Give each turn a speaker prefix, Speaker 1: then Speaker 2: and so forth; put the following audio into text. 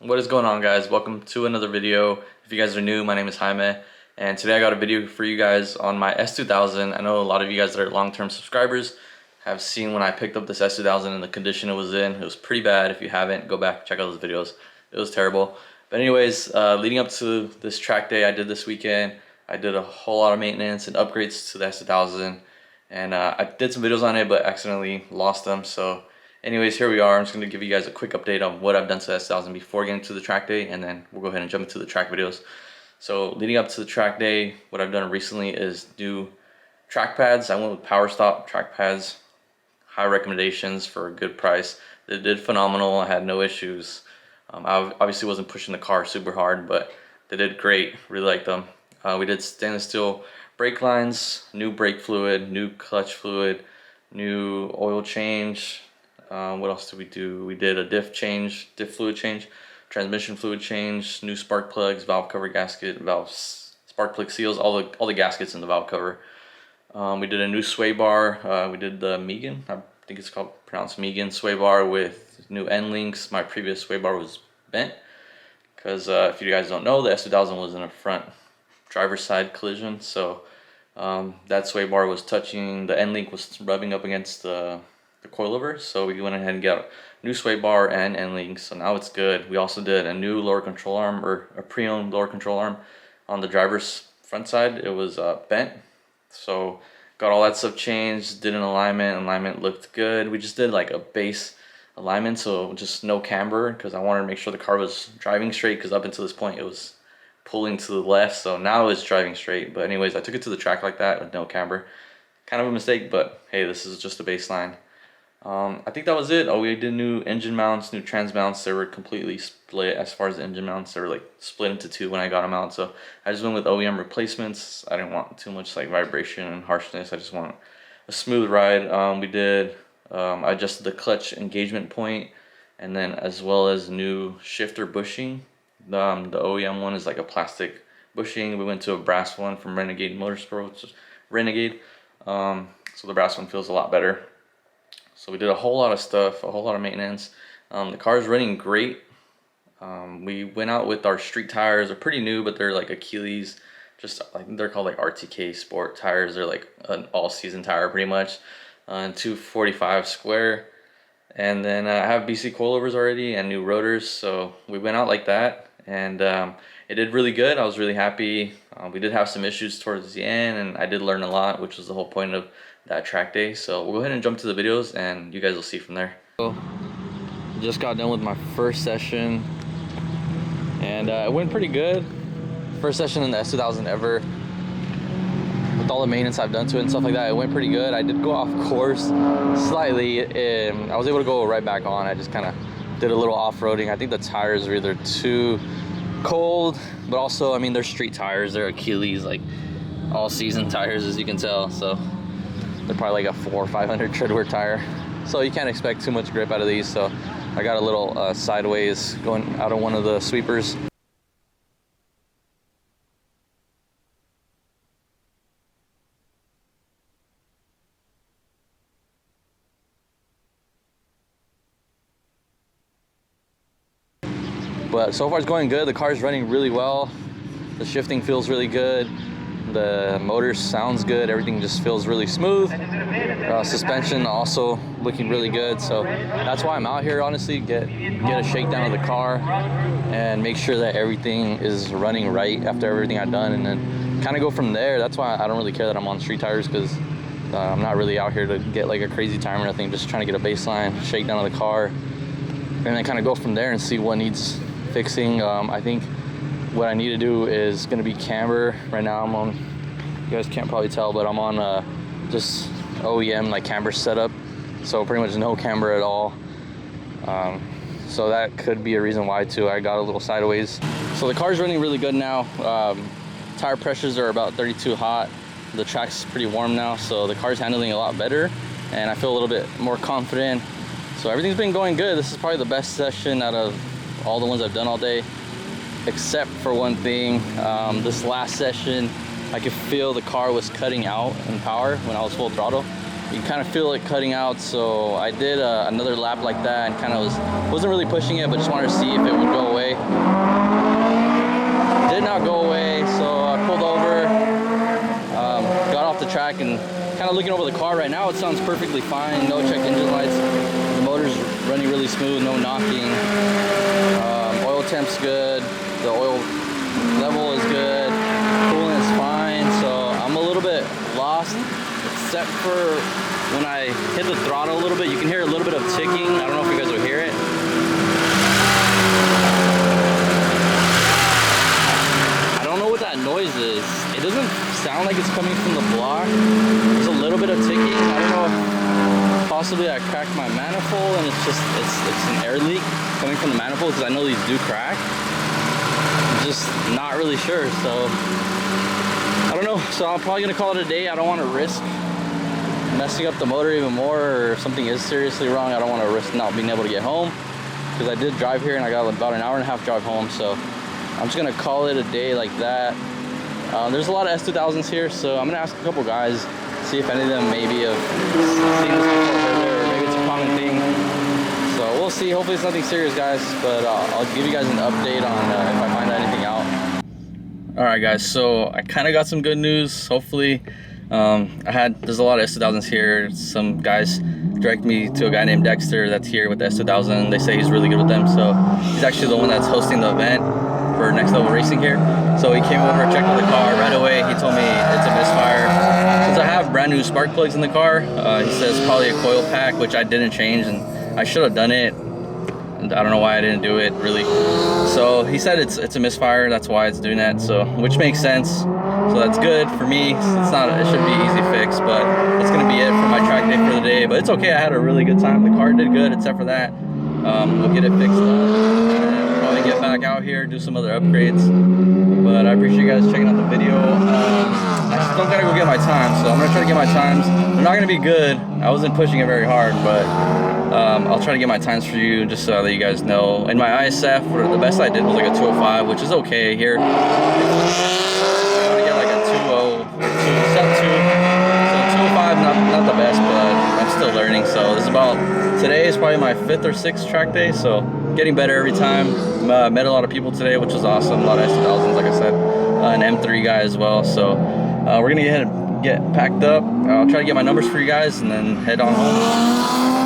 Speaker 1: What is going on, guys? Welcome to another video. If you guys are new, my name is Jaime, and today I got a video for you guys on my S2000. I know a lot of you guys that are long-term subscribers have seen when I picked up this S2000 and the condition it was in. It was pretty bad. If you haven't, go back, check out those videos. It was terrible. But anyways, leading up to this track day I did this weekend, I did a whole lot of maintenance and upgrades to the S2000, and I did some videos on it but accidentally lost them. So anyways, here we are. I'm just going to give you guys a quick update on what I've done to the S2000 before getting to the track day, and then we'll go ahead and jump into the track videos. So leading up to the track day, what I've done recently is new track pads. I went with Power Stop track pads, high recommendations for a good price. They did phenomenal. I had no issues. I obviously wasn't pushing the car super hard, but they did great. Really liked them. We did stainless steel brake lines, new brake fluid, new clutch fluid, new oil change. What else did we do? We did a diff fluid change, transmission fluid change, new spark plugs, valve cover gasket, spark plug seals, all the gaskets in the valve cover. We did a new sway bar. We did the Megan, I think it's pronounced Megan sway bar with new end links. My previous sway bar was bent because if you guys don't know, the S2000 was in a front driver's side collision, so that sway bar was touching, the end link was rubbing up against the coilover, so we went ahead and got a new sway bar and end links, so now it's good. We also did a new lower control arm, or a pre-owned lower control arm on the driver's front side. It was bent, so got all that stuff changed, did an alignment looked good. We just did like a base alignment, so just no camber, because I wanted to make sure the car was driving straight, because up until this point it was pulling to the left, so now it's driving straight. But anyways, I took it to the track like that with no camber. Kind of a mistake, but hey, this is just a baseline. I think that was it. Oh, we did new engine mounts, new trans mounts. They were completely split as far as the engine mounts. They were like split into two when I got them out. So I just went with OEM replacements. I didn't want too much like vibration and harshness. I just want a smooth ride. I adjusted the clutch engagement point, and then as well as new shifter bushing. The OEM one is like a plastic bushing. We went to a brass one from Renegade Motorsports, Renegade. So the brass one feels a lot better. So we did a whole lot of stuff, a whole lot of maintenance. The car is running great. We went out with our street tires. They're pretty new, but they're like Achilles. Just I think they're called like RTK Sport tires. They're like an all-season tire pretty much. And 245 square. And then I have BC coilovers already and new rotors. So we went out like that, and it did really good. I was really happy. We did have some issues towards the end, and I did learn a lot, which was the whole point of that track day. So we'll go ahead and jump to the videos, and you guys will see from there. So just got done with my first session, and it went pretty good. First session in the S2000 ever. With all the maintenance I've done to it and stuff like that, it went pretty good. I did go off course slightly, and I was able to go right back on. I just kind of did a little off-roading. I think the tires are either too cold, but also, I mean, they're street tires. They're Achilles, like all-season tires, as you can tell. So they're probably like a 400 or 500 treadwear tire, so you can't expect too much grip out of these. So I got a little sideways going out of one of the sweepers. But so far it's going good. The car's running really well. The shifting feels really good. The motor sounds good. Everything just feels really smooth. Suspension also looking really good. So that's why I'm out here, honestly. Get a shakedown of the car and make sure that everything is running right after everything I've done, and then kind of go from there. That's why I don't really care that I'm on street tires, because I'm not really out here to get like a crazy time or nothing. Just trying to get a baseline shakedown of the car, and then kind of go from there and see what needs fixing. I think what I need to do is going to be camber. Right now I'm on, you guys can't probably tell, but I'm on just OEM like camber setup, so pretty much no camber at all. So that could be a reason why too. I got a little sideways. So the car's running really good now. Tire pressures are about 32 hot. The track's pretty warm now, so the car's handling a lot better, and I feel a little bit more confident. So everything's been going good. This is probably the best session out of all the ones I've done all day, except for one thing. This last session, I could feel the car was cutting out in power when I was full throttle. You can kind of feel it cutting out, so I did another lap like that, and kind of wasn't really pushing it, but just wanted to see if it would go away.
Speaker 2: kind of looking over the car right now. It sounds perfectly fine. No check engine lights. The motor's running really smooth. No knocking. Oil temp's good. The oil level is good. Coolant is fine. So I'm a little bit lost, except for when I hit the throttle a little bit. You can hear a little bit of ticking. I don't know if you guys will hear it. I don't know what that noise is. It doesn't sound like it's coming from the block. There's a little bit of ticking. I don't know if possibly I cracked my manifold and it's an air leak coming from the manifold, because I know these do crack. I'm just not really sure, so I don't know. So I'm probably gonna call it a day. I don't want to risk messing up the motor even more, or if something is seriously wrong, I don't want to risk not being able to get home, because I did drive here and I got about an hour and a half drive home. So I'm just gonna call it a day like that. There's a lot of S2000s here, so I'm gonna ask a couple guys, see if any of them maybe have seen this before, or maybe it's a common thing. So we'll see. Hopefully it's nothing serious, guys, but I'll give you guys an update on if I find anything out. All right, guys, so I kind of got some good news, hopefully. There's a lot of S2000s here. Some guys direct me to a guy named Dexter that's here with the S2000. They say he's really good with them, so he's actually the one that's hosting the event for Next Level Racing here. So he came over, checked out the car right away. He told me it's a misfire. Since I have brand new spark plugs in the car, he says probably a coil pack, which I didn't change, and I should have done it. And I don't know why I didn't do it, really. So he said it's a misfire, that's why it's doing that. So, which makes sense. So that's good for me. It should be easy fix, but that's gonna be it for my track day for the day. But it's okay, I had a really good time. The car did good, except for that. We'll get it fixed up and probably get back out here, do some other upgrades. But I appreciate you guys checking out the video. I still gotta go get my times, so I'm gonna try to get my times. They're not gonna be good. I wasn't pushing it very hard, but I'll try to get my times for you, just so that you guys know. In my ISF, the best I did was like a 205, which is okay here. I want to get like a 202, sub 2. So 205, not the best, but I'm still learning. So this is today is probably my 5th or 6th track day, so getting better every time. Met a lot of people today, which was awesome. A lot of S2000s, like I said, an M3 guy as well. So we're gonna get packed up. I'll try to get my numbers for you guys and then head on home.